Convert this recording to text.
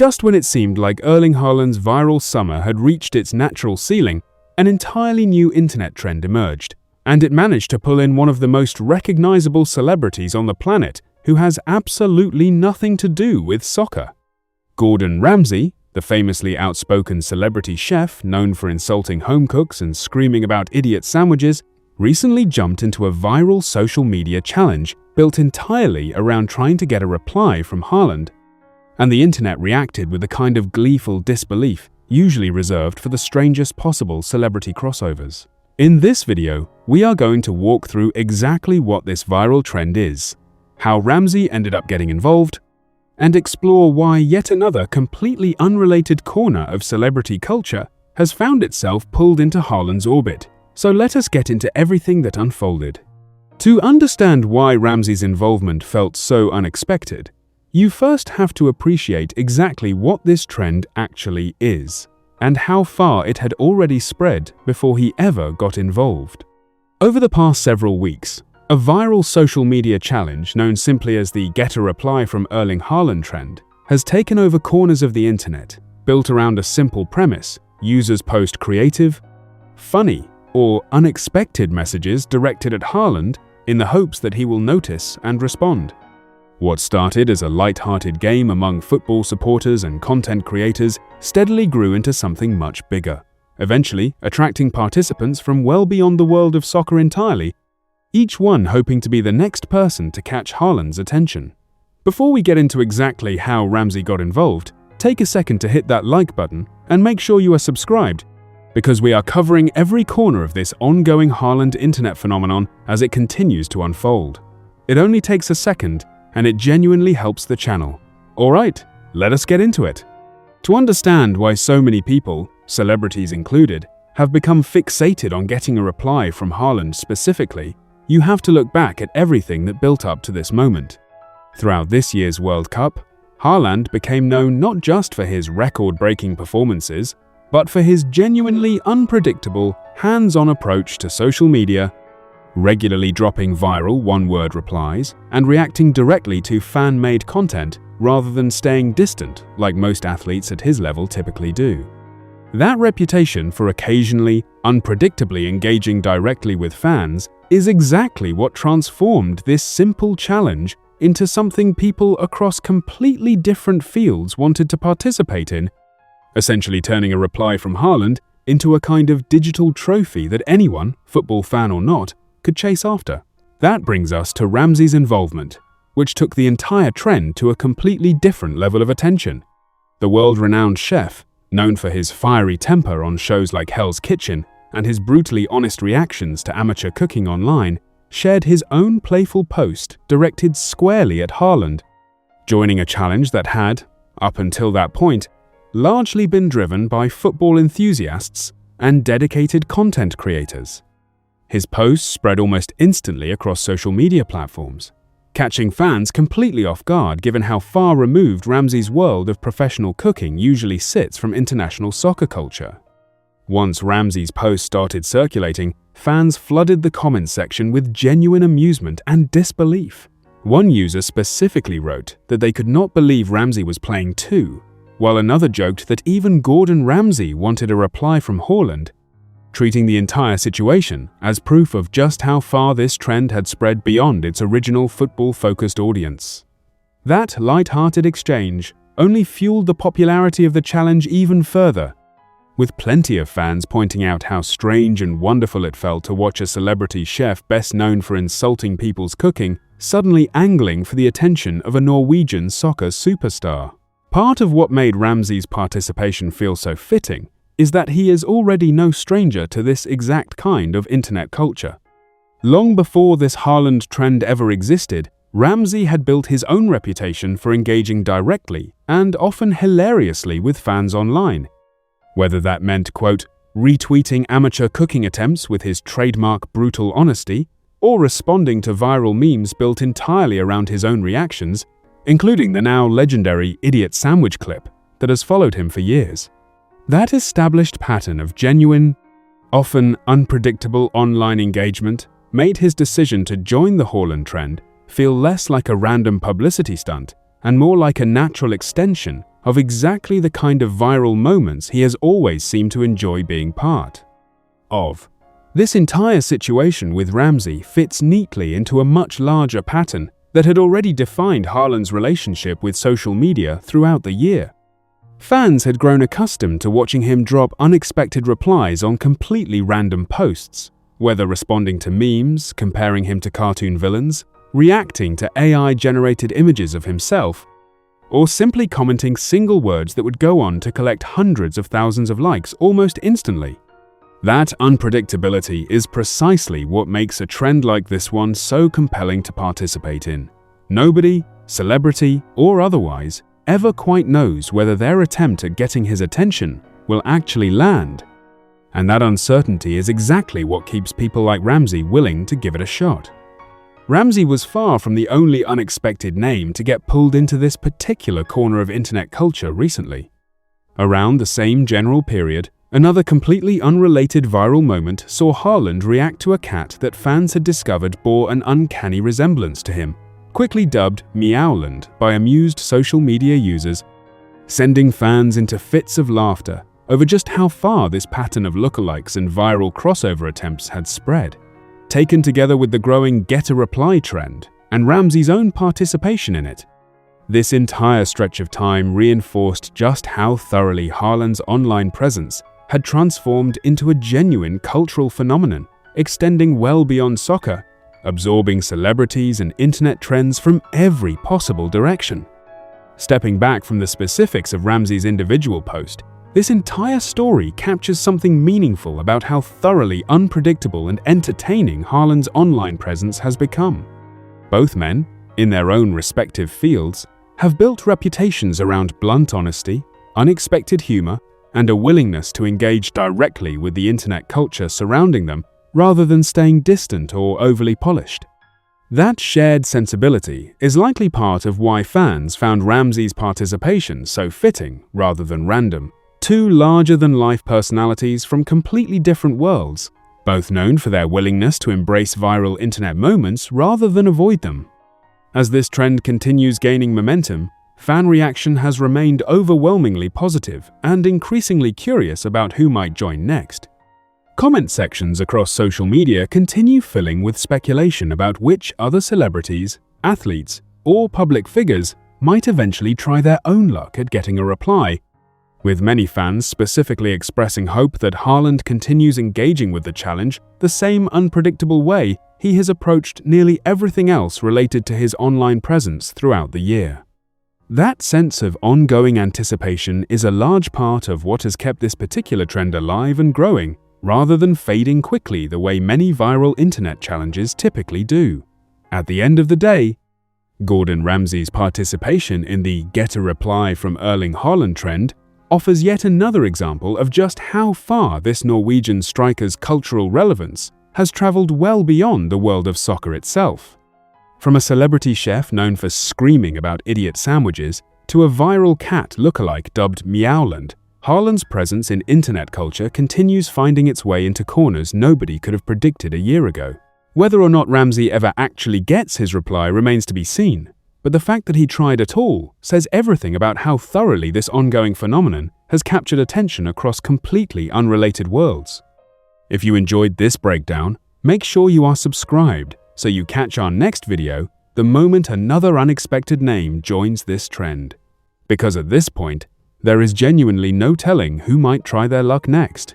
Just when it seemed like Erling Haaland's viral summer had reached its natural ceiling, an entirely new internet trend emerged, and it managed to pull in one of the most recognizable celebrities on the planet who has absolutely nothing to do with soccer. Gordon Ramsay, the famously outspoken celebrity chef known for insulting home cooks and screaming about idiot sandwiches, recently jumped into a viral social media challenge built entirely around trying to get a reply from Haaland. And the internet reacted with a kind of gleeful disbelief, usually reserved for the strangest possible celebrity crossovers. In this video, we are going to walk through exactly what this viral trend is, how Ramsay ended up getting involved, and explore why yet another completely unrelated corner of celebrity culture has found itself pulled into Haaland's orbit. So let us get into everything that unfolded. To understand why Ramsay's involvement felt so unexpected, you first have to appreciate exactly what this trend actually is, and how far it had already spread before he ever got involved. Over the past several weeks, a viral social media challenge known simply as the "Get a Reply from Erling Haaland" trend has taken over corners of the internet, built around a simple premise: users post creative, funny, or unexpected messages directed at Haaland in the hopes that he will notice and respond. What started as a light-hearted game among football supporters and content creators steadily grew into something much bigger, eventually attracting participants from well beyond the world of soccer entirely, each one hoping to be the next person to catch Haaland's attention. Before we get into exactly how Ramsay got involved, take a second to hit that like button and make sure you are subscribed, because we are covering every corner of this ongoing Haaland internet phenomenon as it continues to unfold. It only takes a second, and it genuinely helps the channel. Alright, let us get into it. To understand why so many people, celebrities included, have become fixated on getting a reply from Haaland specifically, you have to look back at everything that built up to this moment. Throughout this year's World Cup, Haaland became known not just for his record-breaking performances, but for his genuinely unpredictable, hands-on approach to social media, regularly dropping viral one-word replies and reacting directly to fan-made content rather than staying distant like most athletes at his level typically do. That reputation for occasionally, unpredictably engaging directly with fans is exactly what transformed this simple challenge into something people across completely different fields wanted to participate in, essentially turning a reply from Haaland into a kind of digital trophy that anyone, football fan or not, could chase after. That brings us to Ramsay's involvement, which took the entire trend to a completely different level of attention. The world-renowned chef, known for his fiery temper on shows like Hell's Kitchen and his brutally honest reactions to amateur cooking online, shared his own playful post directed squarely at Haaland, joining a challenge that had, up until that point, largely been driven by football enthusiasts and dedicated content creators. His posts spread almost instantly across social media platforms, catching fans completely off guard given how far removed Ramsay's world of professional cooking usually sits from international soccer culture. Once Ramsay's post started circulating, fans flooded the comments section with genuine amusement and disbelief. One user specifically wrote that they could not believe Ramsay was playing too, while another joked that even Gordon Ramsay wanted a reply from Haaland, treating the entire situation as proof of just how far this trend had spread beyond its original football-focused audience. That light-hearted exchange only fueled the popularity of the challenge even further, with plenty of fans pointing out how strange and wonderful it felt to watch a celebrity chef best known for insulting people's cooking suddenly angling for the attention of a Norwegian soccer superstar. Part of what made Ramsay's participation feel so fitting is that he is already no stranger to this exact kind of internet culture. Long before this Haaland trend ever existed, Ramsay had built his own reputation for engaging directly and often hilariously with fans online. Whether that meant, quote, retweeting amateur cooking attempts with his trademark brutal honesty, or responding to viral memes built entirely around his own reactions, including the now legendary idiot sandwich clip that has followed him for years. That established pattern of genuine, often unpredictable online engagement made his decision to join the Haaland trend feel less like a random publicity stunt and more like a natural extension of exactly the kind of viral moments he has always seemed to enjoy being part of. This entire situation with Ramsay fits neatly into a much larger pattern that had already defined Haaland's relationship with social media throughout the year. Fans had grown accustomed to watching him drop unexpected replies on completely random posts, whether responding to memes, comparing him to cartoon villains, reacting to AI-generated images of himself, or simply commenting single words that would go on to collect hundreds of thousands of likes almost instantly. That unpredictability is precisely what makes a trend like this one so compelling to participate in. Nobody, celebrity or otherwise, ever quite knows whether their attempt at getting his attention will actually land. And that uncertainty is exactly what keeps people like Ramsay willing to give it a shot. Ramsay was far from the only unexpected name to get pulled into this particular corner of internet culture recently. Around the same general period, another completely unrelated viral moment saw Haaland react to a cat that fans had discovered bore an uncanny resemblance to him, quickly dubbed Meowland by amused social media users, sending fans into fits of laughter over just how far this pattern of lookalikes and viral crossover attempts had spread. Taken together with the growing get-a-reply trend and Ramsay's own participation in it, this entire stretch of time reinforced just how thoroughly Haaland's online presence had transformed into a genuine cultural phenomenon, extending well beyond soccer, absorbing celebrities and internet trends from every possible direction. Stepping back from the specifics of Ramsay's individual post, this entire story captures something meaningful about how thoroughly unpredictable and entertaining Haaland's online presence has become. Both men, in their own respective fields, have built reputations around blunt honesty, unexpected humor, and a willingness to engage directly with the internet culture surrounding them rather than staying distant or overly polished. That shared sensibility is likely part of why fans found Ramsay's participation so fitting rather than random. Two larger-than-life personalities from completely different worlds, both known for their willingness to embrace viral internet moments rather than avoid them. As this trend continues gaining momentum, fan reaction has remained overwhelmingly positive and increasingly curious about who might join next. Comment sections across social media continue filling with speculation about which other celebrities, athletes, or public figures might eventually try their own luck at getting a reply, with many fans specifically expressing hope that Haaland continues engaging with the challenge the same unpredictable way he has approached nearly everything else related to his online presence throughout the year. That sense of ongoing anticipation is a large part of what has kept this particular trend alive and growing, rather than fading quickly the way many viral internet challenges typically do. At the end of the day, Gordon Ramsay's participation in the "get a reply from Erling Haaland" trend offers yet another example of just how far this Norwegian striker's cultural relevance has traveled well beyond the world of soccer itself. From a celebrity chef known for screaming about idiot sandwiches to a viral cat lookalike dubbed Meowland, Haaland's presence in internet culture continues finding its way into corners nobody could have predicted a year ago. Whether or not Ramsay ever actually gets his reply remains to be seen, but the fact that he tried at all says everything about how thoroughly this ongoing phenomenon has captured attention across completely unrelated worlds. If you enjoyed this breakdown, make sure you are subscribed so you catch our next video the moment another unexpected name joins this trend. Because at this point, there is genuinely no telling who might try their luck next.